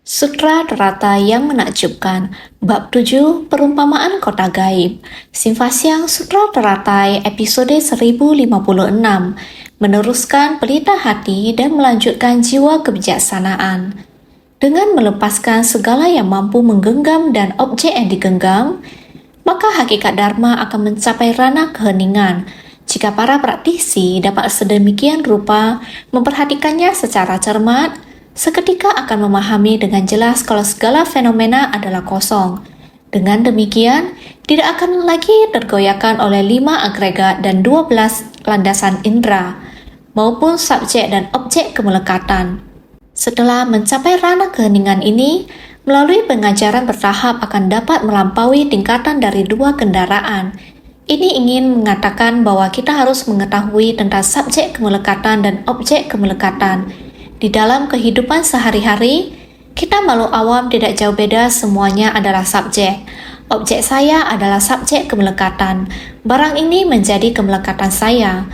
Sutra Terata yang Menakjubkan, Bab 7, Perumpamaan Kota Gaib, Simvasyang Sutra Teratai, episode 1056, meneruskan pelita hati dan melanjutkan jiwa kebijaksanaan. Dengan melepaskan segala yang mampu menggenggam dan objek yang digenggam, maka hakikat Dharma akan mencapai ranah keheningan. Jika para praktisi dapat sedemikian rupa memperhatikannya secara cermat, seketika akan memahami dengan jelas kalau segala fenomena adalah kosong. Dengan demikian, tidak akan lagi tergoyahkan oleh 5 agregat dan 12 landasan indera, maupun subjek dan objek kemelekatan. Setelah mencapai ranah keheningan ini, melalui pengajaran bertahap akan dapat melampaui tingkatan dari 2 kendaraan. Ini ingin mengatakan bahwa kita harus mengetahui tentang subjek kemelekatan dan objek kemelekatan. Di dalam kehidupan sehari-hari, kita makhluk awam tidak jauh beda, semuanya adalah subjek. Objek saya adalah subjek kemelekatan. Barang ini menjadi kemelekatan saya.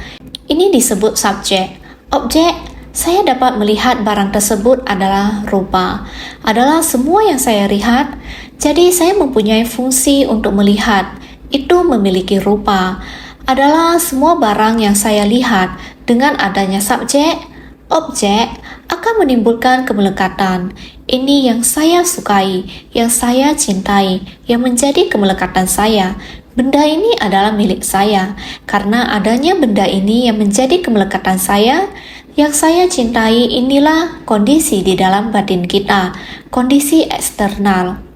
Ini disebut subjek. Objek, saya dapat melihat barang tersebut adalah rupa. Adalah semua yang saya lihat. Jadi saya mempunyai fungsi untuk melihat. Itu memiliki rupa. Adalah semua barang yang saya lihat. Dengan adanya subjek, objek akan menimbulkan kemelekatan. Ini yang saya sukai, yang saya cintai, yang menjadi kemelekatan saya. Benda ini adalah milik saya. Karena adanya benda ini yang menjadi kemelekatan saya, yang saya cintai, inilah kondisi di dalam batin kita, kondisi eksternal.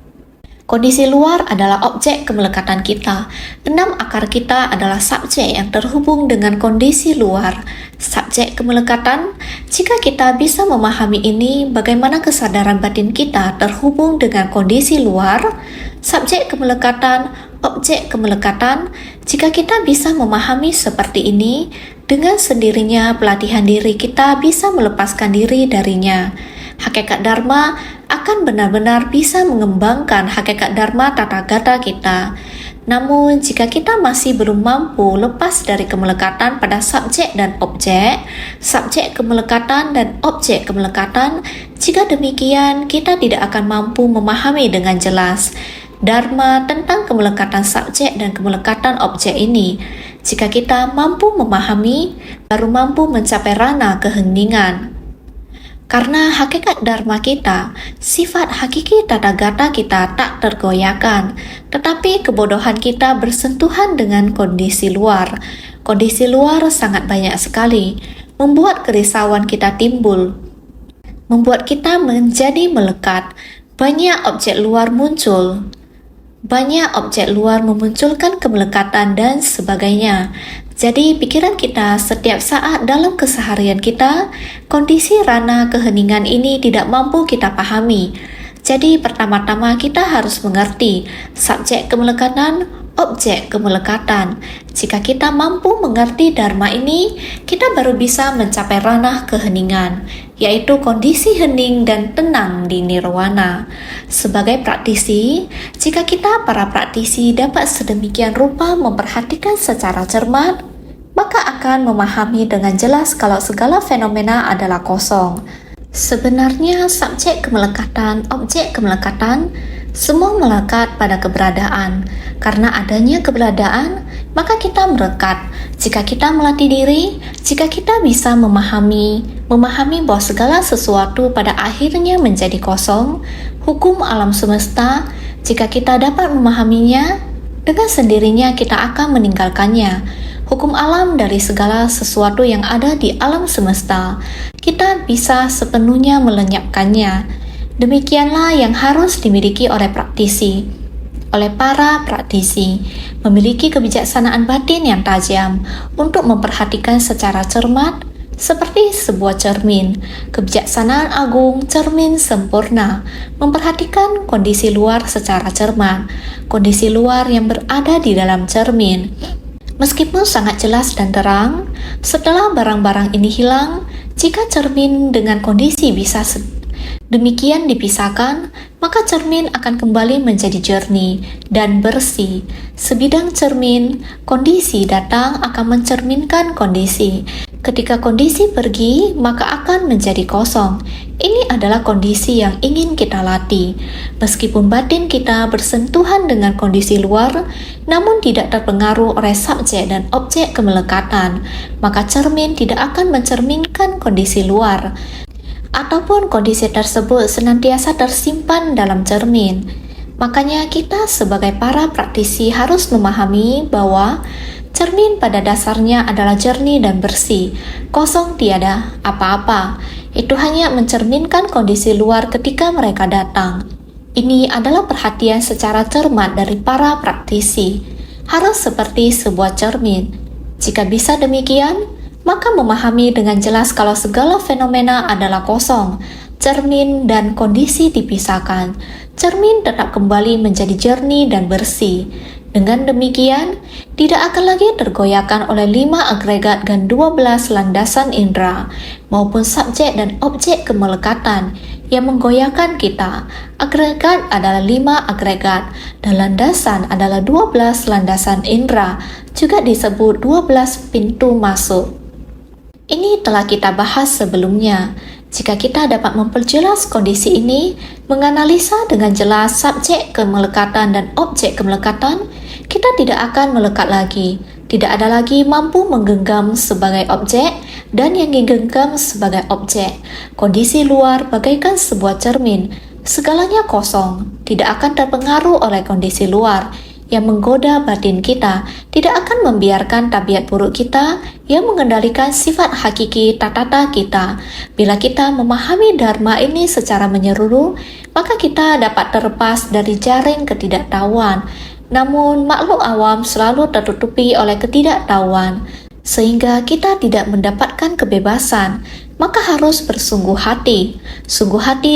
Kondisi luar adalah objek kemelekatan kita. 6 akar kita adalah subjek yang terhubung dengan kondisi luar. Subjek kemelekatan, jika kita bisa memahami ini, bagaimana kesadaran batin kita terhubung dengan kondisi luar, subjek kemelekatan, objek kemelekatan, jika kita bisa memahami seperti ini, dengan sendirinya pelatihan diri kita bisa melepaskan diri darinya. Hakikat Dharma akan benar-benar bisa mengembangkan hakikat Dharma tata gata kita. Namun, jika kita masih belum mampu lepas dari kemelekatan pada subjek dan objek, subjek kemelekatan dan objek kemelekatan, jika demikian, kita tidak akan mampu memahami dengan jelas Dharma tentang kemelekatan subjek dan kemelekatan objek ini. Jika kita mampu memahami, baru mampu mencapai ranah keheningan. Karena hakikat Dharma kita, sifat hakiki tata gata kita tak tergoyahkan, tetapi kebodohan kita bersentuhan dengan kondisi luar. Kondisi luar sangat banyak sekali, membuat kerisauan kita timbul, membuat kita menjadi melekat. Banyak objek luar muncul. Banyak objek luar memunculkan kemelekatan dan sebagainya. Jadi pikiran kita setiap saat dalam keseharian kita, kondisi ranah keheningan ini tidak mampu kita pahami. Jadi pertama-tama kita harus mengerti subjek kemelekatan, objek kemelekatan. Jika kita mampu mengerti Dharma ini, kita baru bisa mencapai ranah keheningan, yaitu kondisi hening dan tenang di nirwana. Sebagai praktisi, jika kita para praktisi dapat sedemikian rupa memperhatikan secara cermat, maka akan memahami dengan jelas kalau segala fenomena adalah kosong. Sebenarnya subjek kemelekatan, objek kemelekatan, semua melekat pada keberadaan. Karena adanya keberadaan, maka kita merekat. Jika kita melatih diri, jika kita bisa memahami bahwa segala sesuatu pada akhirnya menjadi kosong, hukum alam semesta, jika kita dapat memahaminya, dengan sendirinya kita akan meninggalkannya. Hukum alam dari segala sesuatu yang ada di alam semesta, kita bisa sepenuhnya melenyapkannya. Demikianlah yang harus dimiliki oleh praktisi, oleh para praktisi, memiliki kebijaksanaan batin yang tajam untuk memperhatikan secara cermat seperti sebuah cermin. Kebijaksanaan agung, cermin sempurna, memperhatikan kondisi luar secara cermat, kondisi luar yang berada di dalam cermin. Meskipun sangat jelas dan terang, setelah barang-barang ini hilang, jika cermin dengan kondisi bisa demikian dipisahkan, maka cermin akan kembali menjadi jernih dan bersih. Sebidang cermin, kondisi datang akan mencerminkan kondisi. Ketika kondisi pergi, maka akan menjadi kosong. Ini adalah kondisi yang ingin kita latih. Meskipun batin kita bersentuhan dengan kondisi luar, namun tidak terpengaruh oleh subjek dan objek kemelekatan, maka cermin tidak akan mencerminkan kondisi luar, ataupun kondisi tersebut senantiasa tersimpan dalam cermin. Makanya kita sebagai para praktisi harus memahami bahwa cermin pada dasarnya adalah jernih dan bersih, kosong tiada apa-apa. Itu hanya mencerminkan kondisi luar ketika mereka datang. Ini adalah perhatian secara cermat dari para praktisi. Harus seperti sebuah cermin. Jika bisa demikian, maka memahami dengan jelas kalau segala fenomena adalah kosong, cermin dan kondisi dipisahkan. Cermin tetap kembali menjadi jernih dan bersih. Dengan demikian, tidak akan lagi tergoyahkan oleh 5 agregat dan 12 landasan indera, maupun subjek dan objek kemelekatan yang menggoyahkan kita. Agregat adalah 5 agregat, dan landasan adalah 12 landasan indera, juga disebut 12 pintu masuk. Ini telah kita bahas sebelumnya. Jika kita dapat memperjelas kondisi ini, menganalisa dengan jelas subjek kemelekatan dan objek kemelekatan, kita tidak akan melekat lagi. Tidak ada lagi mampu menggenggam sebagai objek dan yang digenggam sebagai objek. Kondisi luar bagaikan sebuah cermin, segalanya kosong, tidak akan terpengaruh oleh kondisi luar yang menggoda batin kita, tidak akan membiarkan tabiat buruk kita yang mengendalikan sifat hakiki tatata kita. Bila kita memahami dharma ini secara menyeluruh, maka kita dapat terlepas dari jaring ketidaktahuan. Namun makhluk awam selalu tertutupi oleh ketidaktahuan, sehingga kita tidak mendapatkan kebebasan. Maka harus bersungguh hati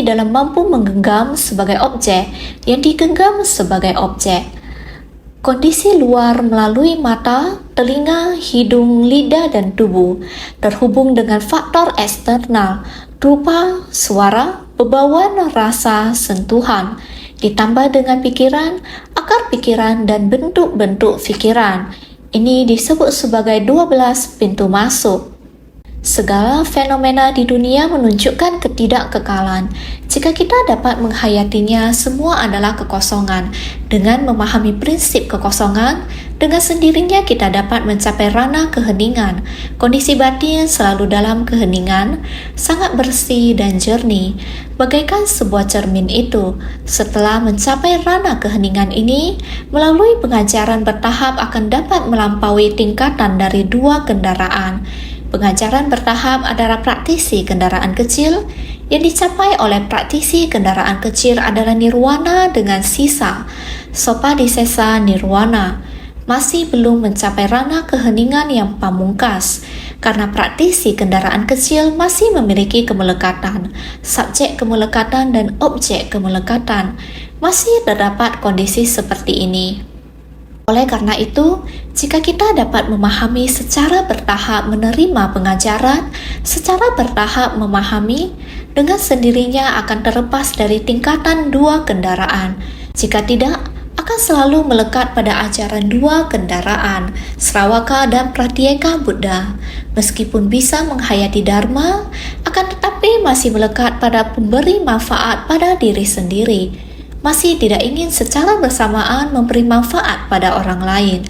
dalam mampu menggenggam sebagai objek yang digenggam sebagai objek. Kondisi luar melalui mata, telinga, hidung, lidah, dan tubuh terhubung dengan faktor eksternal, rupa, suara, bebauan, rasa, sentuhan, ditambah dengan pikiran, akar pikiran, dan bentuk-bentuk pikiran. Ini disebut sebagai 12 pintu masuk. Segala fenomena di dunia menunjukkan ketidakkekalan. Jika kita dapat menghayatinya, semua adalah kekosongan. Dengan memahami prinsip kekosongan, dengan sendirinya kita dapat mencapai ranah keheningan. Kondisi batin selalu dalam keheningan, sangat bersih dan jernih, bagaikan sebuah cermin itu. Setelah mencapai ranah keheningan ini, melalui pengajaran bertahap akan dapat melampaui tingkatan dari 2 kendaraan. Pengajaran bertahap adalah praktisi kendaraan kecil. Yang dicapai oleh praktisi kendaraan kecil adalah nirwana dengan sisa, sopadisesa nirwana. Masih belum mencapai ranah keheningan yang pamungkas, karena praktisi kendaraan kecil masih memiliki kemelekatan, subjek kemelekatan dan objek kemelekatan. Masih terdapat kondisi seperti ini. Oleh karena itu, jika kita dapat memahami secara bertahap menerima pengajaran, secara bertahap memahami, dengan sendirinya akan terlepas dari tingkatan 2 kendaraan. Jika tidak, akan selalu melekat pada ajaran 2 kendaraan, Sravaka dan Pratyeka Buddha. Meskipun bisa menghayati Dharma, akan tetapi masih melekat pada pemberi manfaat pada diri sendiri. Masih tidak ingin secara bersamaan memberi manfaat pada orang lain,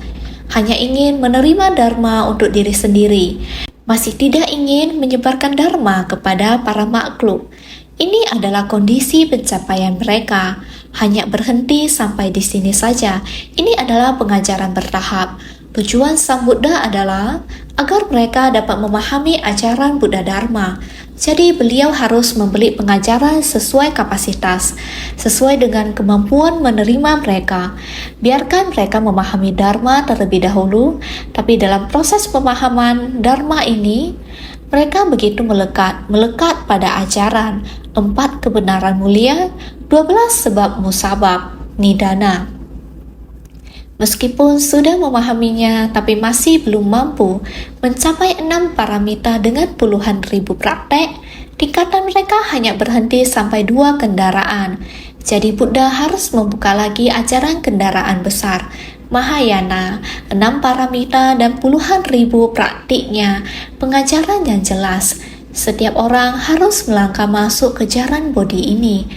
hanya ingin menerima dharma untuk diri sendiri, masih tidak ingin menyebarkan dharma kepada para makhluk. Ini adalah kondisi pencapaian mereka, hanya berhenti sampai di sini saja. Ini adalah pengajaran bertahap. Tujuan Sang Buddha adalah agar mereka dapat memahami ajaran Buddha Dharma. Jadi beliau harus memberi pengajaran sesuai kapasitas, sesuai dengan kemampuan menerima mereka. Biarkan mereka memahami Dharma terlebih dahulu, tapi dalam proses pemahaman Dharma ini, mereka begitu melekat pada ajaran 4 kebenaran mulia, 12 sebab musabab, nidana. Meskipun sudah memahaminya, tapi masih belum mampu mencapai 6 paramita dengan puluhan ribu praktek, tingkatan mereka hanya berhenti sampai 2 kendaraan. Jadi Buddha harus membuka lagi ajaran kendaraan besar, Mahayana, 6 paramita dan puluhan ribu praktiknya, pengajaran yang jelas. Setiap orang harus melangkah masuk ke jalan bodi ini,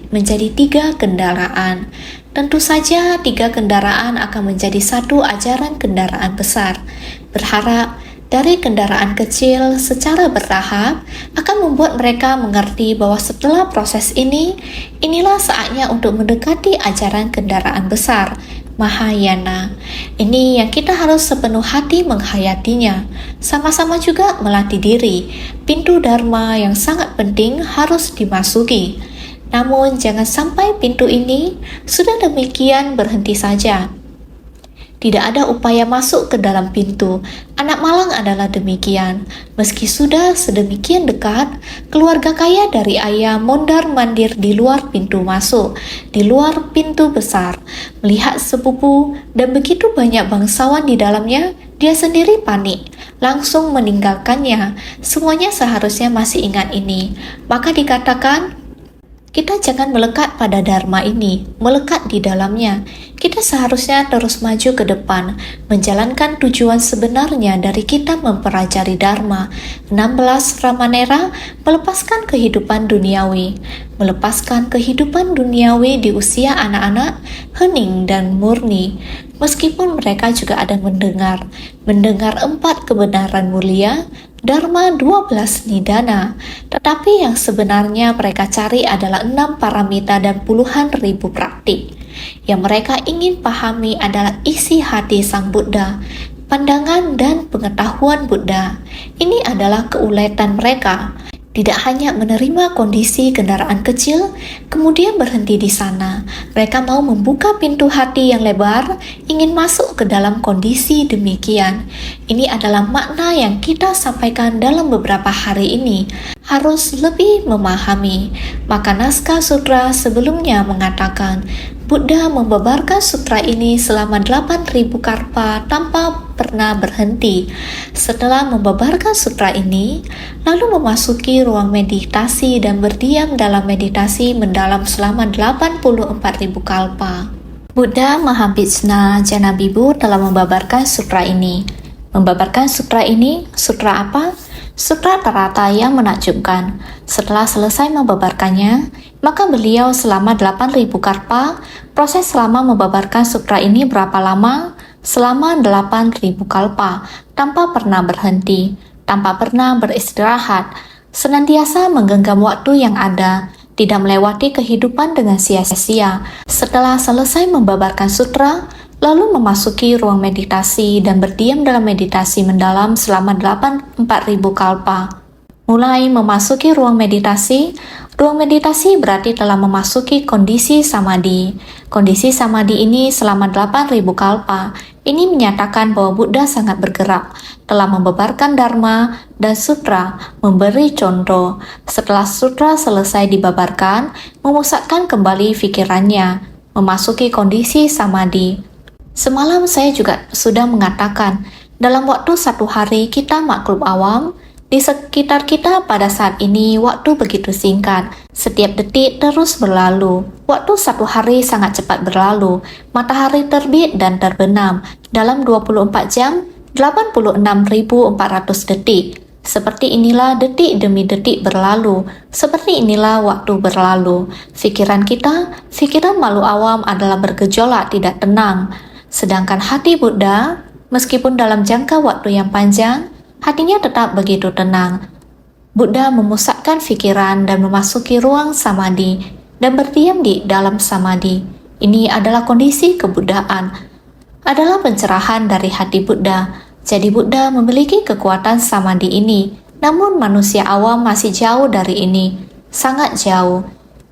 menjadi 3 kendaraan. Tentu saja 3 kendaraan akan menjadi satu ajaran kendaraan besar. Berharap dari kendaraan kecil secara bertahap akan membuat mereka mengerti bahwa setelah proses ini, inilah saatnya untuk mendekati ajaran kendaraan besar, Mahayana. Ini yang kita harus sepenuh hati menghayatinya. Sama-sama juga melatih diri. Pintu Dharma yang sangat penting harus dimasuki. Namun jangan sampai pintu ini sudah demikian berhenti saja. Tidak ada upaya masuk ke dalam pintu. Anak malang adalah demikian. Meski sudah sedemikian dekat, keluarga kaya dari ayah mondar-mandir di luar pintu masuk, di luar pintu besar. Melihat sepupu dan begitu banyak bangsawan di dalamnya, dia sendiri panik, langsung meninggalkannya. Semuanya seharusnya masih ingat ini. Maka dikatakan, kita jangan melekat pada Dharma ini, melekat di dalamnya. Kita seharusnya terus maju ke depan, menjalankan tujuan sebenarnya dari kita mempelajari Dharma. 16 Ramanera, melepaskan kehidupan duniawi. Melepaskan kehidupan duniawi di usia anak-anak, hening dan murni. Meskipun mereka juga ada mendengar 4 kebenaran mulia, Dharma 12 nidana, tetapi yang sebenarnya mereka cari adalah 6 paramita dan puluhan ribu praktik. Yang mereka ingin pahami adalah isi hati Sang Buddha, pandangan dan pengetahuan Buddha. Ini adalah keuletan mereka. Tidak hanya menerima kondisi kendaraan kecil, kemudian berhenti di sana. Mereka mau membuka pintu hati yang lebar, ingin masuk ke dalam kondisi demikian. Ini adalah makna yang kita sampaikan dalam beberapa hari ini. Harus lebih memahami. Maka naskah sutra sebelumnya mengatakan, Buddha membabarkan sutra ini selama 8.000 karpa tanpa pernah berhenti. Setelah membabarkan sutra ini, lalu memasuki ruang meditasi dan berdiam dalam meditasi mendalam selama 84.000 kalpa. Buddha Mahavijna Janabibu telah membabarkan sutra ini. Membabarkan sutra ini, sutra apa? Sutra Tarata yang menakjubkan. Setelah selesai membabarkannya, maka beliau selama 8.000 karpa. Proses selama membabarkan sutra ini berapa lama? Selama 8.000 kalpa, tanpa pernah berhenti, tanpa pernah beristirahat, senantiasa menggenggam waktu yang ada, tidak melewati kehidupan dengan sia-sia. Setelah selesai membabarkan sutra, lalu memasuki ruang meditasi dan berdiam dalam meditasi mendalam selama 4.000 kalpa. Mulai memasuki ruang meditasi berarti telah memasuki kondisi samadhi. Kondisi samadhi ini selama 8.000 kalpa. Ini menyatakan bahwa Buddha sangat bergerak, telah membabarkan Dharma dan sutra, memberi contoh. Setelah sutra selesai dibabarkan, memusatkan kembali pikirannya, memasuki kondisi samadhi. Semalam saya juga sudah mengatakan, dalam waktu 1 hari kita maklum awam, di sekitar kita pada saat ini waktu begitu singkat. Setiap detik terus berlalu. Waktu 1 hari sangat cepat berlalu. Matahari terbit dan terbenam. Dalam 24 jam, 86.400 detik. Seperti inilah detik demi detik berlalu. Seperti inilah waktu berlalu. Pikiran malu awam adalah bergejolak tidak tenang. Sedangkan hati Buddha, meskipun dalam jangka waktu yang panjang, hatinya tetap begitu tenang. Buddha memusatkan pikiran dan memasuki ruang samadhi dan berdiam di dalam samadhi. Ini adalah kondisi kebuddhaan, adalah pencerahan dari hati Buddha. Jadi Buddha memiliki kekuatan samadhi ini, namun manusia awam masih jauh dari ini, sangat jauh.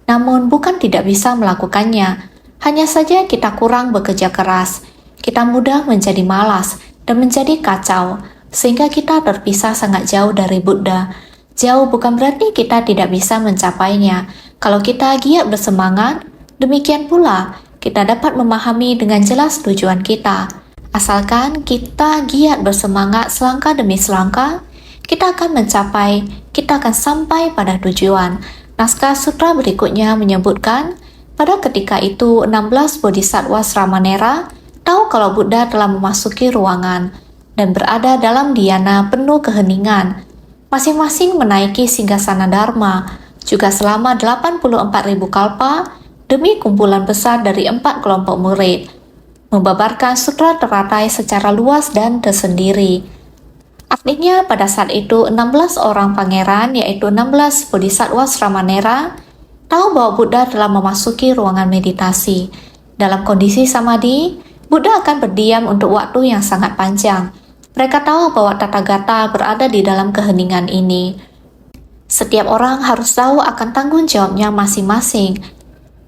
Namun bukan tidak bisa melakukannya, hanya saja kita kurang bekerja keras. Kita mudah menjadi malas dan menjadi kacau, sehingga kita terpisah sangat jauh dari Buddha. Jauh bukan berarti kita tidak bisa mencapainya. Kalau kita giat bersemangat, demikian pula kita dapat memahami dengan jelas tujuan kita. Asalkan kita giat bersemangat selangkah demi selangkah, kita akan sampai pada tujuan. Naskah sutra berikutnya menyebutkan, pada ketika itu 16 bodhisattva Ramanera tahu kalau Buddha telah memasuki ruangan dan berada dalam dhyana penuh keheningan. masing-masing menaiki singgasana Dharma, juga selama 84.000 kalpa demi kumpulan besar dari 4 kelompok murid, membabarkan sutra teratai secara luas dan tersendiri. Artinya pada saat itu 16 orang pangeran, yaitu 16 bodhisattva Sramanera, tahu bahwa Buddha telah memasuki ruangan meditasi. Dalam kondisi samadhi, Buddha akan berdiam untuk waktu yang sangat panjang. Mereka tahu bahwa Tathagata berada di dalam keheningan ini. Setiap orang harus tahu akan tanggung jawabnya masing-masing.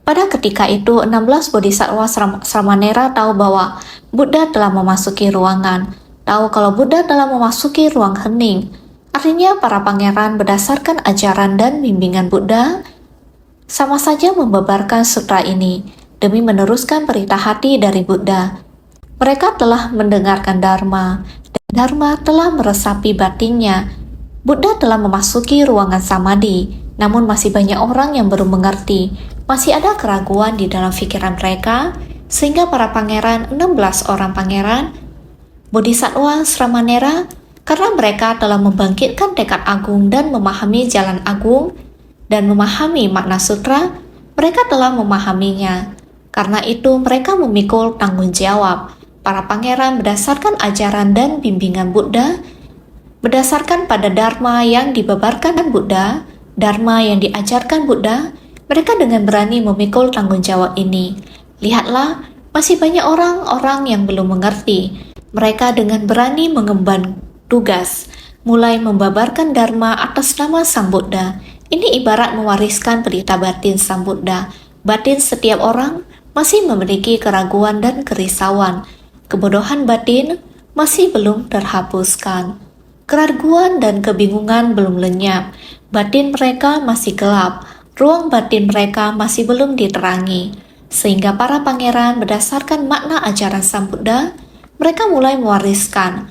Pada ketika itu, 16 bodhisattva Sramanera tahu bahwa Buddha telah memasuki ruangan. Tahu kalau Buddha telah memasuki ruang hening. Artinya para pangeran berdasarkan ajaran dan bimbingan Buddha sama saja membabarkan sutra ini demi meneruskan berita hati dari Buddha. Mereka telah mendengarkan Dharma, dan Dharma telah meresapi batinnya. Buddha telah memasuki ruangan samadhi, namun masih banyak orang yang belum mengerti. Masih ada keraguan di dalam pikiran mereka, sehingga para pangeran, 16 orang pangeran, bodhisattva Sramanera, karena mereka telah membangkitkan tekad agung dan memahami jalan agung, dan memahami makna sutra, mereka telah memahaminya. Karena itu mereka memikul tanggung jawab. Para pangeran berdasarkan ajaran dan bimbingan Buddha, berdasarkan pada Dharma yang dibabarkan Buddha, Dharma yang diajarkan Buddha, mereka dengan berani memikul tanggung jawab ini. Lihatlah, masih banyak orang-orang yang belum mengerti. Mereka dengan berani mengemban tugas, mulai membabarkan Dharma atas nama Sang Buddha. Ini ibarat mewariskan berita batin Sang Buddha. Batin setiap orang masih memiliki keraguan dan kerisauan. Kebodohan batin masih belum terhapuskan. Keraguan dan kebingungan belum lenyap. Batin mereka masih gelap. Ruang batin mereka masih belum diterangi. Sehingga para pangeran berdasarkan makna ajaran Sang Buddha, mereka mulai mewariskan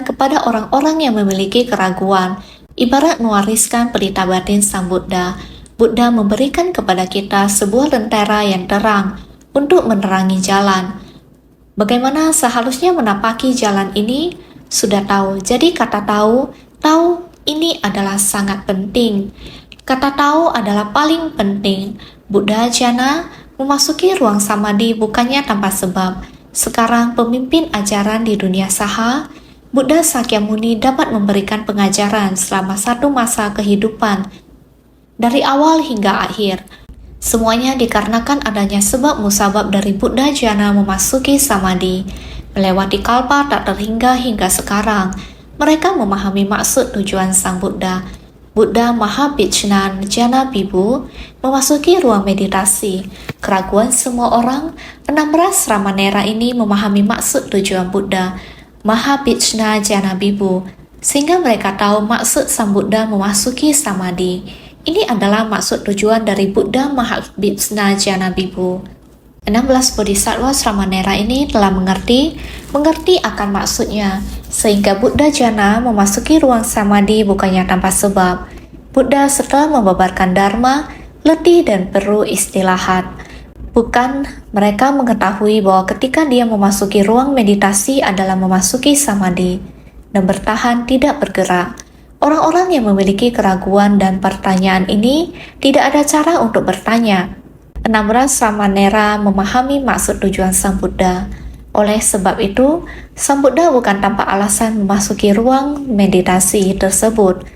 kepada orang-orang yang memiliki keraguan, ibarat mewariskan berita batin Sang Buddha. Buddha memberikan kepada kita sebuah lentera yang terang untuk menerangi jalan. Bagaimana seharusnya menapaki jalan ini? Sudah tahu. Jadi kata tahu ini adalah sangat penting. Kata tahu adalah paling penting. Buddha jana memasuki ruang samadhi bukannya tanpa sebab. Sekarang pemimpin ajaran di dunia saha, Buddha Sakyamuni dapat memberikan pengajaran selama satu masa kehidupan, dari awal hingga akhir. Semuanya dikarenakan adanya sebab musabab dari Buddha jana memasuki samadhi. Melewati kalpa tak terhingga hingga sekarang, mereka memahami maksud tujuan Sang Buddha. Buddha Mahabichnan Jana Bibu memasuki ruang meditasi. Keraguan semua orang, 16 Sramanera ini memahami maksud tujuan Buddha Mahabichna Jana Bibu, sehingga mereka tahu maksud Sang Buddha memasuki samadhi. Ini adalah maksud tujuan dari Buddha Mahabichna Jana Bibu. 16 bodhisattva Sramanera ini telah mengerti akan maksudnya, sehingga Buddha jana memasuki ruang samadhi bukannya tanpa sebab. Buddha setelah membabarkan Dharma, letih dan perlu istirahat. Bukan mereka mengetahui bahwa ketika dia memasuki ruang meditasi adalah memasuki samadhi dan bertahan tidak bergerak. Orang-orang yang memiliki keraguan dan pertanyaan ini tidak ada cara untuk bertanya. 16 Sramanera memahami maksud tujuan Sang Buddha. Oleh sebab itu, Sang Buddha bukan tanpa alasan memasuki ruang meditasi tersebut.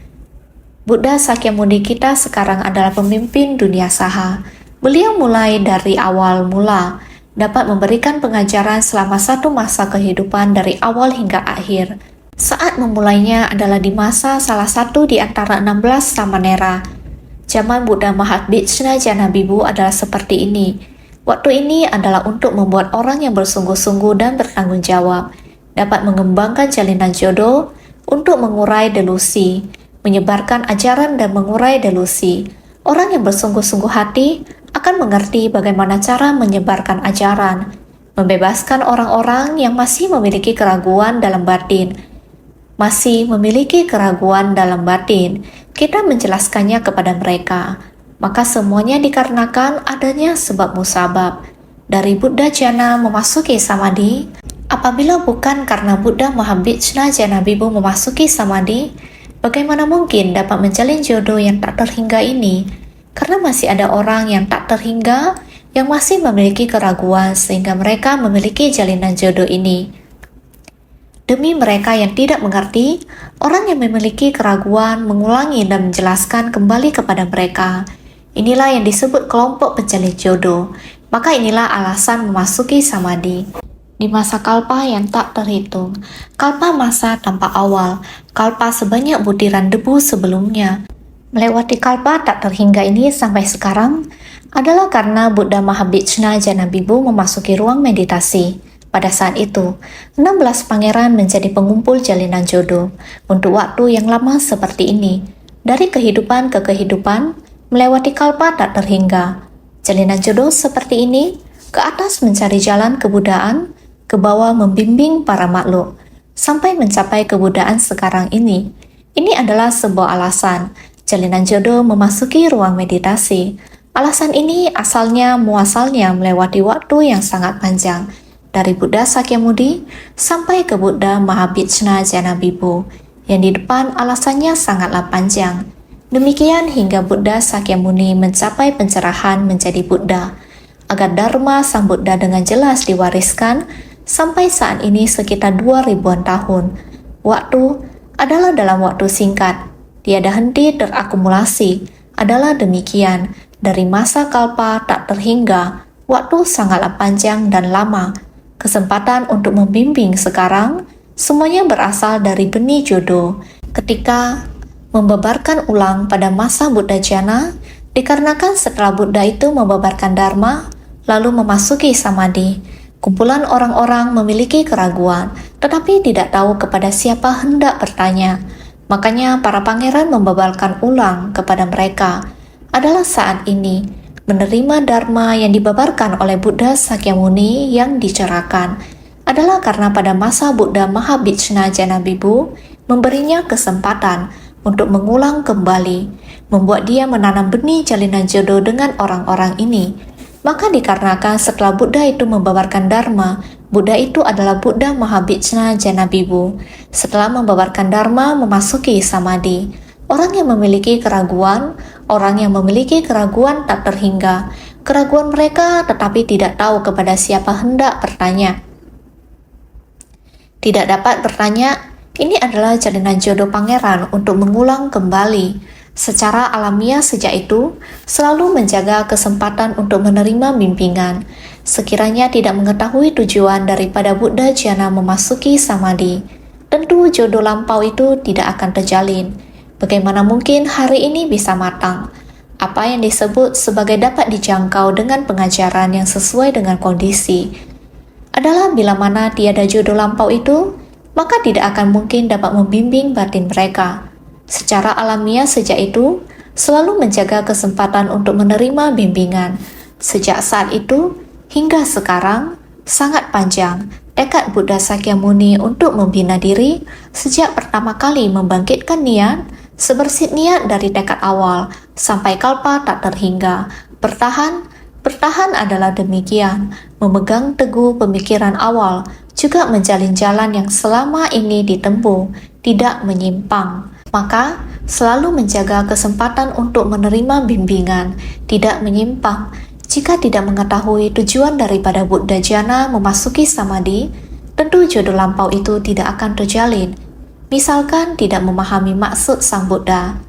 Buddha Sakyamuni kita sekarang adalah pemimpin dunia saha. Beliau mulai dari awal mula, dapat memberikan pengajaran selama satu masa kehidupan dari awal hingga akhir. Saat memulainya adalah di masa salah satu di antara 16 Sramanera. Zaman Buddha Mahabichna Jana Bibu adalah seperti ini. Waktu ini adalah untuk membuat orang yang bersungguh-sungguh dan bertanggung jawab dapat mengembangkan jalinan jodoh untuk mengurai delusi, menyebarkan ajaran dan mengurai delusi. Orang yang bersungguh-sungguh hati akan mengerti bagaimana cara menyebarkan ajaran, membebaskan orang-orang yang masih memiliki keraguan dalam batin. Kita menjelaskannya kepada mereka. Maka semuanya dikarenakan adanya sebab musabab. Dari Buddha jana memasuki samadhi, apabila bukan karena Buddha Mahabichna Jana Bibu memasuki samadhi, Bagaimana mungkin dapat menjalin jodoh yang tak terhingga ini? Karena masih ada orang yang tak terhingga yang masih memiliki keraguan sehingga mereka memiliki jalinan jodoh ini. Demi mereka yang tidak mengerti, orang yang memiliki keraguan mengulangi dan menjelaskan kembali kepada mereka. Inilah yang disebut kelompok penjalin jodoh. Maka inilah alasan memasuki samadhi. Di masa kalpa yang tak terhitung, kalpa masa tanpa awal, kalpa sebanyak butiran debu sebelumnya. Melewati kalpa tak terhingga ini sampai sekarang adalah karena Buddha Mahavishnu Janabibu memasuki ruang meditasi. Pada saat itu, 16 pangeran menjadi pengumpul jalinan jodoh untuk waktu yang lama seperti ini. Dari kehidupan ke kehidupan, melewati kalpa tak terhingga. Jalinan jodoh seperti ini, ke atas mencari jalan kebudayaan, ke bawah membimbing para makhluk, sampai mencapai kebudayaan sekarang ini. Ini adalah sebuah alasan, jalinan jodoh memasuki ruang meditasi. Alasan ini asalnya muasalnya melewati waktu yang sangat panjang, dari Buddha Sakyamuni sampai ke Buddha Mahavishnu Janabibu, yang di depan alasannya sangatlah panjang. Demikian hingga Buddha Sakyamuni mencapai pencerahan menjadi Buddha, agar Dharma Sang Buddha dengan jelas diwariskan sampai saat ini sekitar 2000-an tahun. Waktu adalah dalam waktu singkat, tiada henti terakumulasi, adalah demikian. Dari masa kalpa tak terhingga, waktu sangatlah panjang dan lama. Kesempatan untuk membimbing sekarang, semuanya berasal dari benih jodoh. Ketika membebarkan ulang pada masa Buddha Jana, dikarenakan setelah Buddha itu membebarkan Dharma, lalu memasuki samadhi. Kumpulan orang-orang memiliki keraguan, tetapi tidak tahu kepada siapa hendak bertanya. Makanya para pangeran membebarkan ulang kepada mereka. Adalah saat ini, menerima Dharma yang dibabarkan oleh Buddha Sakyamuni yang dicerahkan adalah karena pada masa Buddha Mahavishnu Janabibu memberinya kesempatan untuk mengulang kembali, membuat dia menanam benih jalinan jodoh dengan orang-orang ini. Maka dikarenakan setelah Buddha itu membabarkan Dharma, Buddha itu adalah Buddha Mahavishnu Janabibu. Setelah membabarkan Dharma memasuki samadhi. Orang yang memiliki keraguan tak terhingga. Keraguan mereka tetapi tidak tahu kepada siapa hendak bertanya. Tidak dapat bertanya, ini adalah jalinan jodoh pangeran untuk mengulang kembali. Secara alamiah sejak itu, selalu menjaga kesempatan untuk menerima bimbingan. Sekiranya tidak mengetahui tujuan daripada Buddha Jana memasuki samadhi, tentu jodoh lampau itu tidak akan terjalin. Bagaimana mungkin hari ini bisa matang? Apa yang disebut sebagai dapat dijangkau dengan pengajaran yang sesuai dengan kondisi adalah bila mana tiada jodoh lampau itu, maka tidak akan mungkin dapat membimbing batin mereka. Secara alamiah sejak itu, selalu menjaga kesempatan untuk menerima bimbingan. Sejak saat itu, hingga sekarang, sangat panjang tekad Buddha Sakyamuni untuk membina diri sejak pertama kali membangkitkan niat, sebersih niat dari tekad awal sampai kalpa tak terhingga. Bertahan adalah demikian, memegang teguh pemikiran awal, juga menjalin jalan yang selama ini ditempuh, tidak menyimpang. Maka, selalu menjaga kesempatan untuk menerima bimbingan, tidak menyimpang. Jika tidak mengetahui tujuan daripada Buddha Jana memasuki samadhi, tentu jodoh lampau itu tidak akan terjalin. Misalkan tidak memahami maksud Sang Buddha.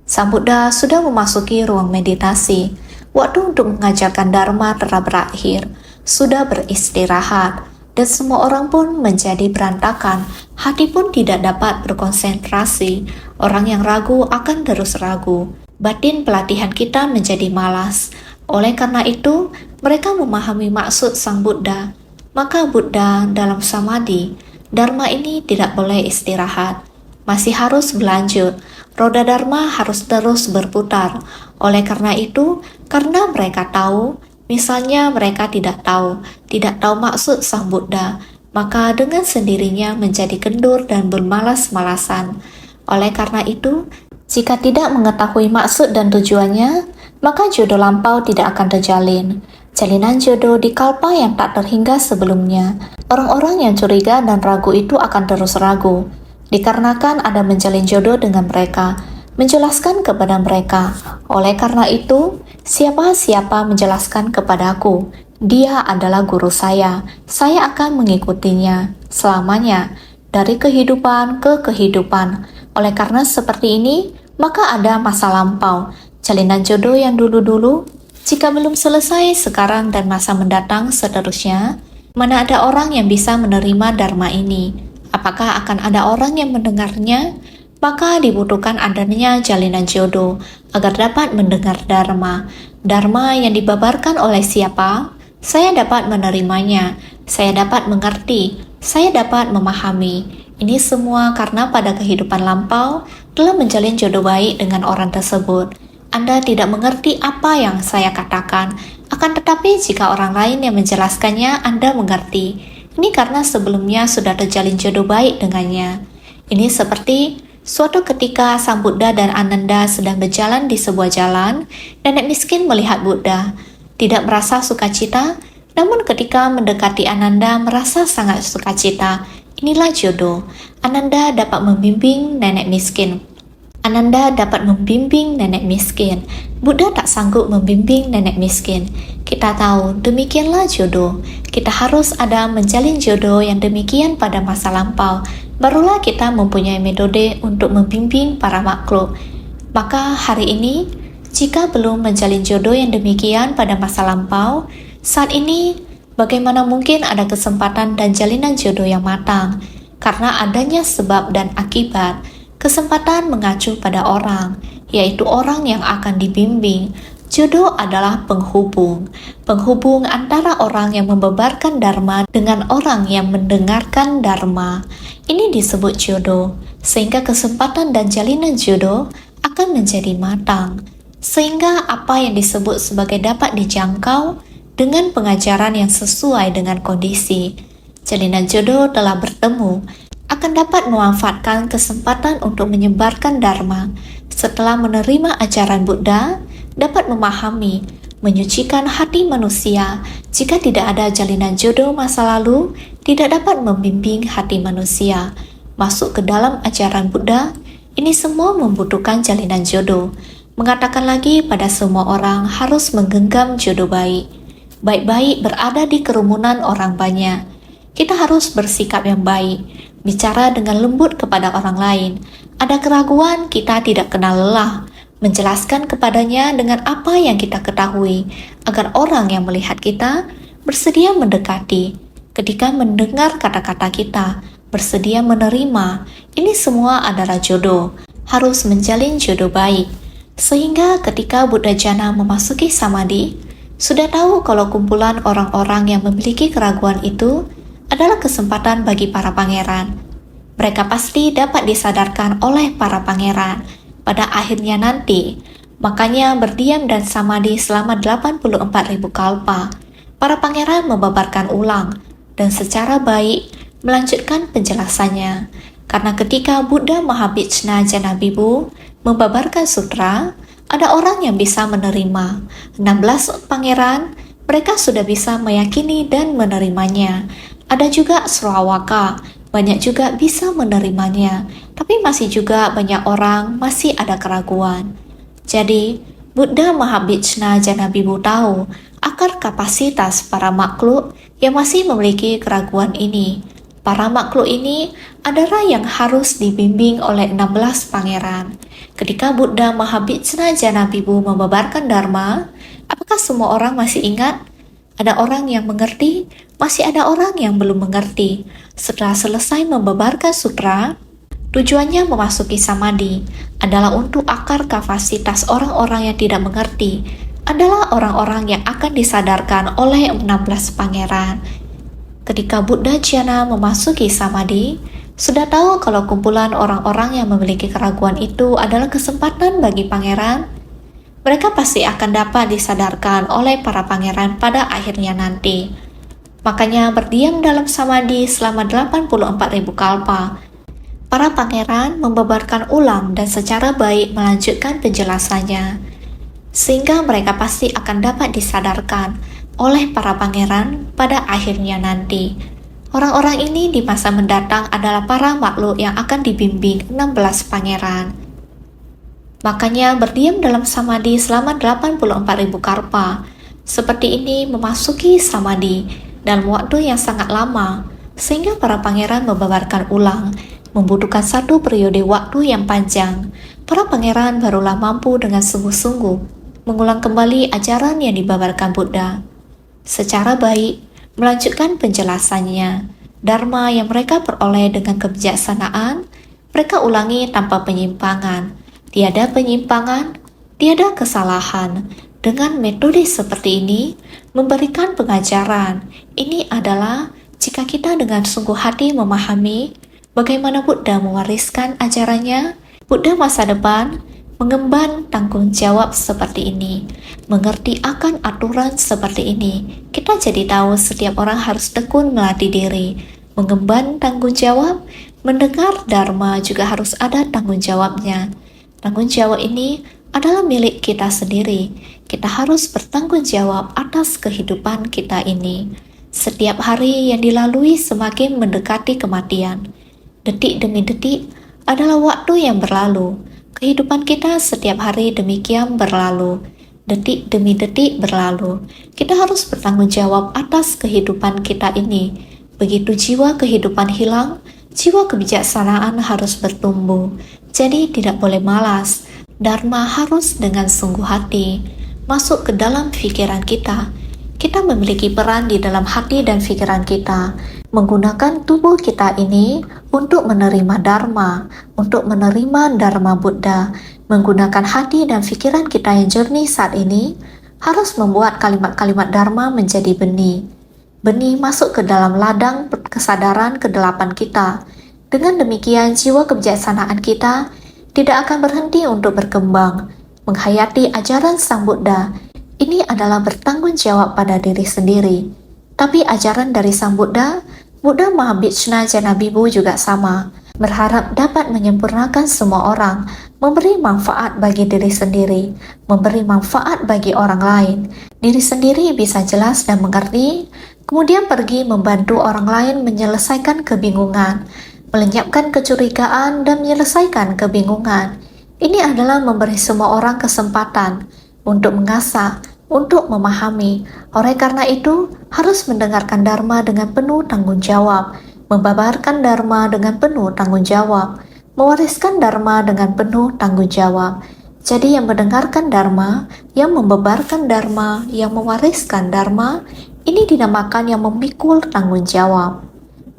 Sang Buddha sudah memasuki ruang meditasi. Waktu untuk mengajarkan Dharma telah berakhir, sudah beristirahat, dan semua orang pun menjadi berantakan. Hati pun tidak dapat berkonsentrasi. Orang yang ragu akan terus ragu. Batin pelatihan kita menjadi malas. Oleh karena itu, mereka memahami maksud Sang Buddha. Maka Buddha dalam samadhi, Dharma ini tidak boleh istirahat, masih harus berlanjut. Roda Dharma harus terus berputar. Oleh karena itu, karena mereka tahu, misalnya mereka tidak tahu maksud Sang Buddha, maka dengan sendirinya menjadi kendur dan bermalas-malasan. Oleh karena itu, jika tidak mengetahui maksud dan tujuannya, maka jodoh lampau tidak akan terjalin. Jalinan jodoh di kalpa yang tak terhingga sebelumnya. Orang-orang yang curiga dan ragu itu akan terus ragu. dikarenakan Anda menjalin jodoh dengan mereka, menjelaskan kepada mereka. Oleh karena itu, siapa-siapa menjelaskan kepadaku, dia adalah guru saya akan mengikutinya selamanya, dari kehidupan ke kehidupan. Oleh karena seperti ini, maka ada masa lampau, jalinan jodoh yang dulu-dulu, jika belum selesai sekarang dan masa mendatang seterusnya. Mana ada orang yang bisa menerima dharma ini? Apakah akan ada orang yang mendengarnya? Maka dibutuhkan adanya jalinan jodoh agar dapat mendengar dharma. Dharma yang dibabarkan oleh siapa? Saya dapat menerimanya, saya dapat mengerti, saya dapat memahami. Ini semua karena pada kehidupan lampau telah menjalin jodoh baik dengan orang tersebut. Anda tidak mengerti apa yang saya katakan, akan tetapi jika orang lain yang menjelaskannya, Anda mengerti. Ini karena sebelumnya sudah terjalin jodoh baik dengannya. Ini seperti suatu ketika Sang Buddha dan Ananda sedang berjalan di sebuah jalan, nenek miskin melihat Buddha, tidak merasa sukacita, namun ketika mendekati Ananda merasa sangat sukacita. Inilah jodoh. Ananda dapat membimbing nenek miskin. Ananda dapat membimbing nenek miskin. Buddha tak sanggup membimbing nenek miskin. Kita tahu demikianlah jodoh. Kita harus ada menjalin jodoh yang demikian pada masa lampau. Barulah kita mempunyai metode untuk membimbing para makhluk. Maka hari ini, jika belum menjalin jodoh yang demikian pada masa lampau, saat ini bagaimana mungkin ada kesempatan dan jalinan jodoh yang matang? Karena adanya sebab dan akibat. Kesempatan mengacu pada orang, yaitu orang yang akan dibimbing. Jodoh adalah penghubung antara orang yang membebarkan dharma dengan orang yang mendengarkan dharma. Ini disebut jodoh, sehingga kesempatan dan jalinan jodoh akan menjadi matang. Sehingga apa yang disebut sebagai dapat dijangkau dengan pengajaran yang sesuai dengan kondisi. Jalinan jodoh telah bertemu, akan dapat memanfaatkan kesempatan untuk menyebarkan dharma. Setelah menerima ajaran Buddha, dapat memahami, menyucikan hati manusia. Jika tidak ada jalinan jodoh masa lalu, tidak dapat membimbing hati manusia masuk ke dalam ajaran Buddha. Ini semua membutuhkan jalinan jodoh. Mengatakan lagi pada semua orang harus menggenggam jodoh baik. Baik-baik berada di kerumunan orang banyak. Kita harus bersikap yang baik, bicara dengan lembut kepada orang lain. Ada keraguan, kita tidak kenal lelah, menjelaskan kepadanya dengan apa yang kita ketahui, agar orang yang melihat kita bersedia mendekati. Ketika mendengar kata-kata kita, bersedia menerima. Ini semua adalah jodoh, harus menjalin jodoh baik. Sehingga ketika Buddha Jana memasuki samadhi, sudah tahu kalau kumpulan orang-orang yang memiliki keraguan itu adalah kesempatan bagi para pangeran. Mereka pasti dapat disadarkan oleh para pangeran pada akhirnya nanti. Makanya berdiam dan samadhi selama 84.000 kalpa. Para pangeran membabarkan ulang dan secara baik melanjutkan penjelasannya. Karena ketika Buddha Mahabhijna Janabibu membabarkan sutra, ada orang yang bisa menerima. 16 pangeran, mereka sudah bisa meyakini dan menerimanya. Ada juga Srawaka, banyak juga bisa menerimanya, tapi masih juga banyak orang masih ada keraguan. Jadi, Buddha Mahabhijna Janabibu tahu akar kapasitas para makhluk yang masih memiliki keraguan ini. Para makhluk ini adalah yang harus dibimbing oleh 16 pangeran. Ketika Buddha Mahabhijna Janabibu membabarkan dharma, apakah semua orang masih ingat? Ada orang yang mengerti, masih ada orang yang belum mengerti. Setelah selesai membabarkan sutra, tujuannya memasuki samadhi adalah untuk akar kapasitas orang-orang yang tidak mengerti, adalah orang-orang yang akan disadarkan oleh 16 pangeran. Ketika Buddha Jana memasuki samadhi, sudah tahu kalau kumpulan orang-orang yang memiliki keraguan itu adalah kesempatan bagi pangeran. Mereka pasti akan dapat disadarkan oleh para pangeran pada akhirnya nanti. Makanya berdiam dalam samadhi selama 84.000 kalpa. Para pangeran membabarkan ulang dan secara baik melanjutkan penjelasannya. Sehingga mereka pasti akan dapat disadarkan oleh para pangeran pada akhirnya nanti. Orang-orang ini di masa mendatang adalah para makhluk yang akan dibimbing 16 pangeran. Makanya berdiam dalam samadhi selama 84.000 karpa. Seperti ini memasuki samadhi dalam waktu yang sangat lama, sehingga para pangeran membabarkan ulang, membutuhkan satu periode waktu yang panjang. Para pangeran barulah mampu dengan sungguh-sungguh mengulang kembali ajaran yang dibabarkan Buddha. Secara baik, melanjutkan penjelasannya, Dharma yang mereka peroleh dengan kebijaksanaan, mereka ulangi tanpa penyimpangan. Tiada penyimpangan, tiada kesalahan. Dengan metode seperti ini, memberikan pengajaran. Ini adalah jika kita dengan sungguh hati memahami bagaimana Buddha mewariskan ajarannya, Buddha masa depan mengemban tanggung jawab seperti ini, mengerti akan aturan seperti ini. Kita jadi tahu setiap orang harus tekun melatih diri, mengemban tanggung jawab, mendengar Dharma juga harus ada tanggung jawabnya. Tanggung jawab ini adalah milik kita sendiri. Kita harus bertanggung jawab atas kehidupan kita ini. Setiap hari yang dilalui semakin mendekati kematian. Detik demi detik adalah waktu yang berlalu. Kehidupan kita setiap hari demikian berlalu. Detik demi detik berlalu. Kita harus bertanggung jawab atas kehidupan kita ini. Begitu jiwa kehidupan hilang, jiwa kebijaksanaan harus bertumbuh. Jadi tidak boleh malas. Dharma harus dengan sungguh hati masuk ke dalam pikiran kita. Kita memiliki peran di dalam hati dan pikiran kita, menggunakan tubuh kita ini untuk menerima Dharma, untuk menerima Dharma Buddha. Menggunakan hati dan pikiran kita yang jernih saat ini harus membuat kalimat-kalimat Dharma menjadi benih. Benih masuk ke dalam ladang kesadaran kedelapan kita. Dengan demikian, jiwa kebijaksanaan kita tidak akan berhenti untuk berkembang, menghayati ajaran Sang Buddha. Ini adalah bertanggung jawab pada diri sendiri. Tapi ajaran dari Sang Buddha, Buddha Mahabhijna Janabibu juga sama, berharap dapat menyempurnakan semua orang, memberi manfaat bagi diri sendiri, memberi manfaat bagi orang lain. Diri sendiri bisa jelas dan mengerti, kemudian pergi membantu orang lain menyelesaikan kebingungan, melenyapkan kecurigaan dan menyelesaikan kebingungan. Ini adalah memberi semua orang kesempatan untuk mengasah, untuk memahami. Oleh karena itu, harus mendengarkan Dharma dengan penuh tanggung jawab, membabarkan Dharma dengan penuh tanggung jawab, mewariskan Dharma dengan penuh tanggung jawab. Jadi yang mendengarkan Dharma, yang membabarkan Dharma, yang mewariskan Dharma, ini dinamakan yang memikul tanggung jawab.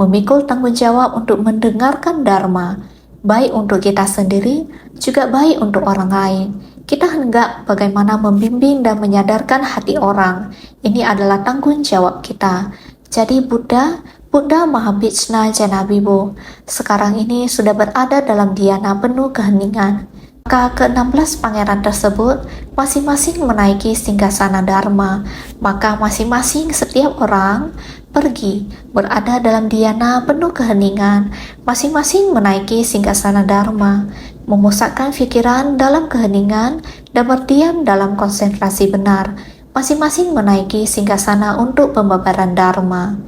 Memikul tanggung jawab untuk mendengarkan Dharma, baik untuk kita sendiri, juga baik untuk orang lain. Kita hendak bagaimana membimbing dan menyadarkan hati orang. Ini adalah tanggung jawab kita. Jadi Buddha Mahabhijna Janabibu sekarang ini sudah berada dalam dhyana penuh keheningan. Maka ke-16 pangeran tersebut masing-masing menaiki singgasana Dharma. Maka masing-masing setiap orang pergi berada dalam dhyana penuh keheningan. Masing-masing menaiki singgasana Dharma, memusatkan pikiran dalam keheningan dan berdiam dalam konsentrasi benar. Masing-masing menaiki singgasana untuk pembabaran Dharma.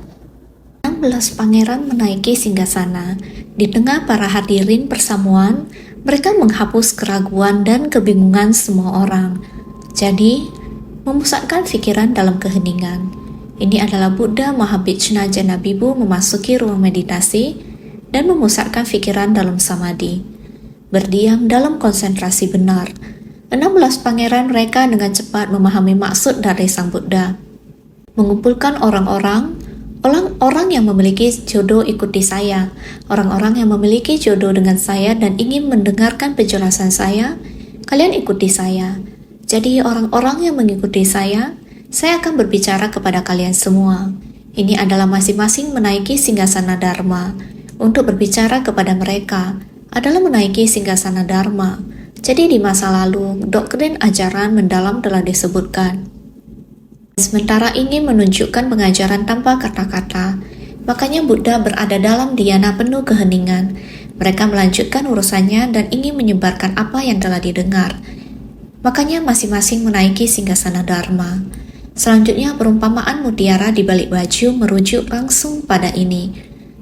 16 pangeran menaiki singgasana. Di tengah para hadirin persamuan, mereka menghapus keraguan dan kebingungan semua orang. Jadi, memusatkan pikiran dalam keheningan. Ini adalah Buddha Mahabhijna Janabibu memasuki ruang meditasi dan memusatkan pikiran dalam samadhi. Berdiam dalam konsentrasi benar. 16 pangeran mereka dengan cepat memahami maksud dari Sang Buddha. Mengumpulkan orang-orang yang memiliki jodoh ikuti saya. Orang-orang yang memiliki jodoh dengan saya dan ingin mendengarkan penjelasan saya, kalian ikuti saya. Jadi orang-orang yang mengikuti saya akan berbicara kepada kalian semua. Ini adalah masing-masing menaiki singgasana Dharma. Untuk berbicara kepada mereka adalah menaiki singgasana Dharma. Jadi di masa lalu, doktrin ajaran mendalam telah disebutkan. Sementara ingin menunjukkan pengajaran tanpa kata-kata, makanya Buddha berada dalam dhyana penuh keheningan. Mereka melanjutkan urusannya dan ingin menyebarkan apa yang telah didengar. Makanya masing-masing menaiki singgasana Dharma. Selanjutnya, perumpamaan mutiara di balik baju merujuk langsung pada ini.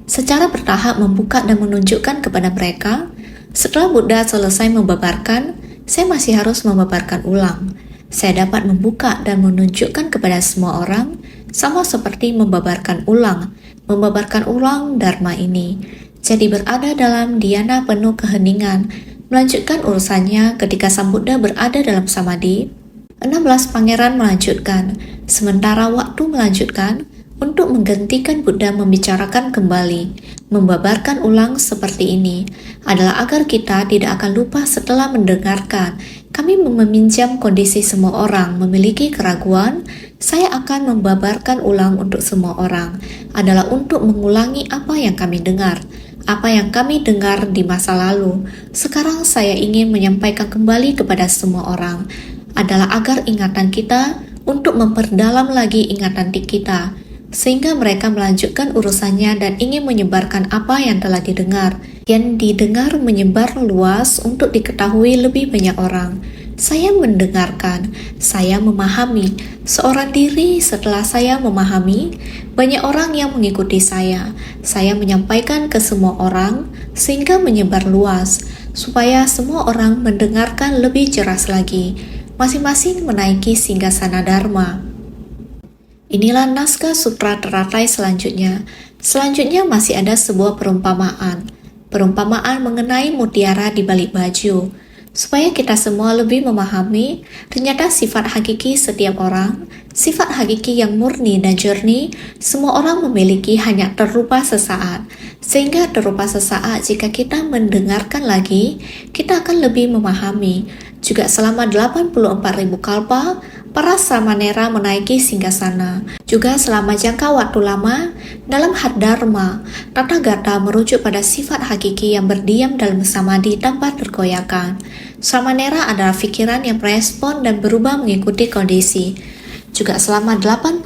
Secara bertahap membuka dan menunjukkan kepada mereka, setelah Buddha selesai membabarkan, saya masih harus membabarkan ulang. Saya dapat membuka dan menunjukkan kepada semua orang, sama seperti membabarkan ulang Dharma ini. Jadi berada dalam dhyana penuh keheningan, melanjutkan urusannya ketika Sang Buddha berada dalam samadhi. 16 pangeran melanjutkan, sementara waktu melanjutkan untuk menggantikan Buddha membicarakan kembali, membabarkan ulang seperti ini, adalah agar kita tidak akan lupa setelah mendengarkan. Kami meminjam kondisi semua orang memiliki keraguan, saya akan membabarkan ulang untuk semua orang, adalah untuk mengulangi apa yang kami dengar. Apa yang kami dengar di masa lalu, sekarang saya ingin menyampaikan kembali kepada semua orang, adalah agar ingatan kita untuk memperdalam lagi ingatan kita, sehingga mereka melanjutkan urusannya dan ingin menyebarkan apa yang telah didengar. Yang didengar menyebar luas untuk diketahui lebih banyak orang. Saya mendengarkan, saya memahami, seorang diri setelah saya memahami, banyak orang yang mengikuti saya. Saya menyampaikan ke semua orang, sehingga menyebar luas, supaya semua orang mendengarkan lebih jelas lagi, masing-masing menaiki singgasana Dharma. Inilah naskah sutra teratai selanjutnya. Selanjutnya masih ada sebuah perumpamaan. Perumpamaan mengenai mutiara di balik baju. Supaya kita semua lebih memahami, ternyata sifat hakiki setiap orang, sifat hakiki yang murni dan jernih, semua orang memiliki hanya terlupa sesaat. Sehingga terlupa sesaat jika kita mendengarkan lagi, kita akan lebih memahami. Juga selama 84.000 kalpa, para samanera menaiki singgasana. Juga selama jangka waktu lama, dalam had dharma, Tathagata merujuk pada sifat hakiki yang berdiam dalam samadhi tanpa tergoyahkan. Samanera adalah pikiran yang merespon dan berubah mengikuti kondisi. Juga selama 84.000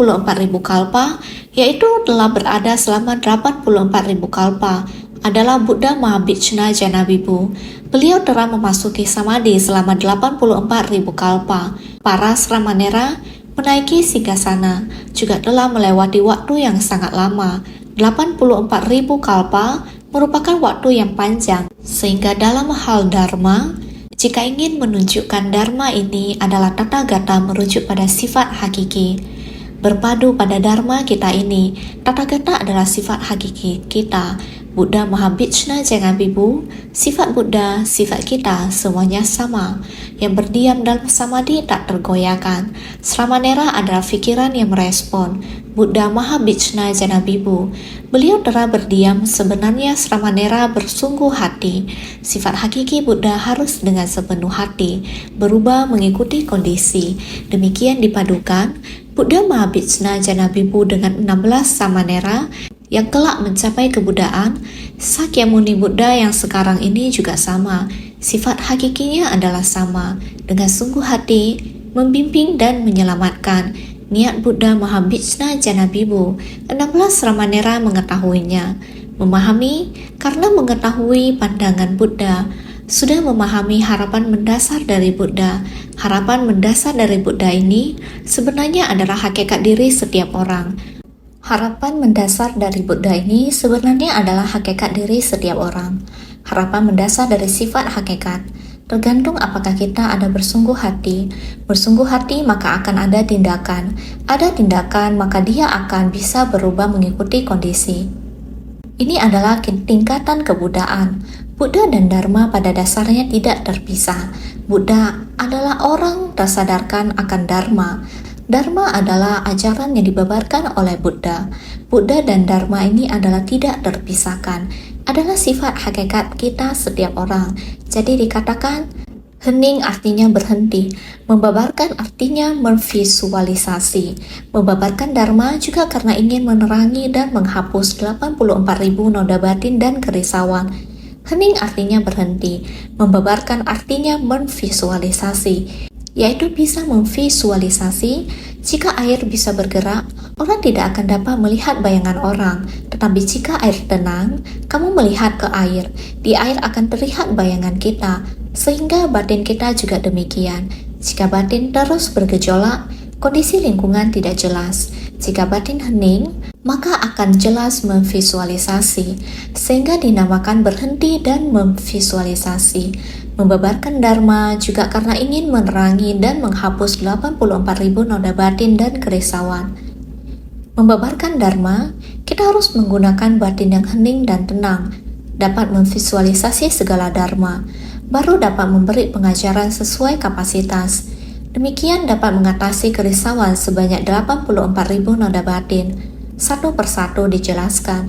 kalpa, yaitu telah berada selama 84.000 kalpa, adalah Buddha Mahabhijna Janabibu. Beliau telah memasuki samadhi selama 84.000 kalpa. Para Sramanera menaiki singgasana juga telah melewati waktu yang sangat lama. 84.000 kalpa merupakan waktu yang panjang, sehingga dalam hal dharma, jika ingin menunjukkan dharma ini adalah Tathagata merujuk pada sifat hakiki. Berpadu pada dharma kita ini, Tathagata adalah sifat hakiki kita. Buddha Mahabhijna Janabibu, sifat Buddha, sifat kita, semuanya sama. Yang berdiam dalam samadhi tak tergoyahkan. Sramanera adalah fikiran yang merespon. Buddha Mahabhijna Janabibu, beliau telah berdiam, sebenarnya Sramanera bersungguh hati. Sifat hakiki Buddha harus dengan sepenuh hati, berubah mengikuti kondisi. Demikian dipadukan, Buddha Mahabhijna Janabibu dengan 16 samanera yang kelak mencapai kebuddhaan. Sakyamuni Buddha yang sekarang ini juga sama. Sifat hakikinya adalah sama, dengan sungguh hati, membimbing dan menyelamatkan. Niat Buddha Mahabhijna Janabibu, 16 Ramanera mengetahuinya. Memahami karena mengetahui pandangan Buddha, sudah memahami harapan mendasar dari Buddha. Harapan mendasar dari Buddha ini sebenarnya adalah hakikat diri setiap orang. Harapan mendasar dari Buddha ini sebenarnya adalah hakikat diri setiap orang. Harapan mendasar dari sifat hakikat. Tergantung apakah kita ada bersungguh hati. Bersungguh hati maka akan ada tindakan. Ada tindakan maka dia akan bisa berubah mengikuti kondisi. Ini adalah tingkatan kebuddhaan. Buddha dan Dharma pada dasarnya tidak terpisah. Buddha adalah orang tersadarkan akan Dharma. Dharma adalah ajaran yang dibabarkan oleh Buddha. Buddha dan Dharma ini adalah tidak terpisahkan, adalah sifat hakikat kita setiap orang. Jadi dikatakan, hening artinya berhenti, membabarkan artinya memvisualisasi. Membabarkan Dharma juga karena ingin menerangi dan menghapus 84.000 noda batin dan kerisauan. Hening artinya berhenti, membabarkan artinya memvisualisasi, yaitu bisa memvisualisasi. Jika air bisa bergerak, orang tidak akan dapat melihat bayangan orang. Tetapi jika air tenang, kamu melihat ke air. Di air akan terlihat bayangan kita, sehingga batin kita juga demikian. Jika batin terus bergejolak, Kondisi lingkungan tidak jelas. Jika batin hening, maka akan jelas memvisualisasi, sehingga dinamakan berhenti dan memvisualisasi. Membabarkan dharma juga karena ingin menerangi dan menghapus 84.000 noda batin dan kerisauan. Membabarkan dharma, kita harus menggunakan batin yang hening dan tenang, dapat memvisualisasi segala dharma, baru dapat memberi pengajaran sesuai kapasitas. Demikian dapat mengatasi kerisauan sebanyak 84.000 noda batin. Satu persatu dijelaskan.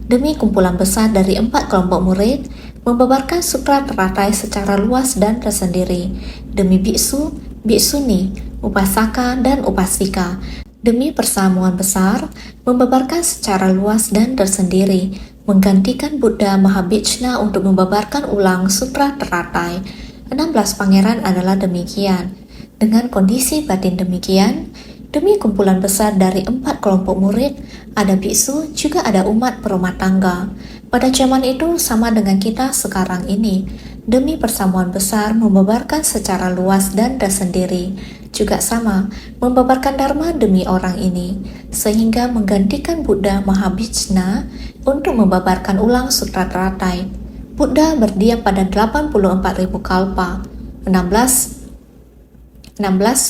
Demi kumpulan besar dari 4 kelompok murid, membabarkan sutra teratai secara luas dan tersendiri. Demi biksu, biksuni, upasaka, dan upasika. Demi persamuan besar, membabarkan secara luas dan tersendiri, menggantikan Buddha Mahabhijna untuk membabarkan ulang sutra teratai. 16 pangeran adalah demikian. Dengan kondisi batin demikian, demi kumpulan besar dari 4 kelompok murid, ada biksu, juga ada umat berumah tangga. Pada zaman itu sama dengan kita sekarang ini, demi persamuan besar membabarkan secara luas dan tersendiri, juga sama, membabarkan dharma demi orang ini, sehingga menggantikan Buddha Mahabhijna untuk membabarkan ulang sutra teratai. Buddha berdiam pada 84.000 kalpa. 16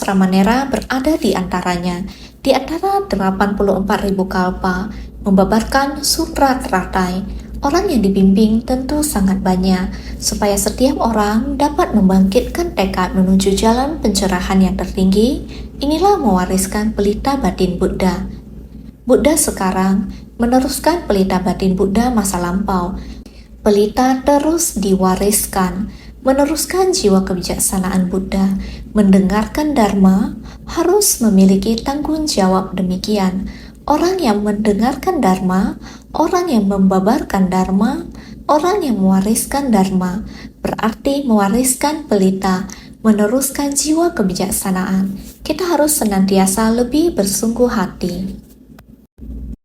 Ramanera berada di antaranya, di antara 84.000 kalpa, membabarkan sutra teratai. Orang yang dibimbing tentu sangat banyak, supaya setiap orang dapat membangkitkan tekad menuju jalan pencerahan yang tertinggi. Inilah mewariskan pelita batin Buddha. Buddha sekarang meneruskan pelita batin Buddha masa lampau. Pelita terus diwariskan, meneruskan jiwa kebijaksanaan Buddha. Mendengarkan dharma harus memiliki tanggung jawab demikian. Orang yang mendengarkan dharma, orang yang membabarkan dharma, orang yang mewariskan dharma, berarti mewariskan pelita, meneruskan jiwa kebijaksanaan. Kita harus senantiasa lebih bersungguh hati.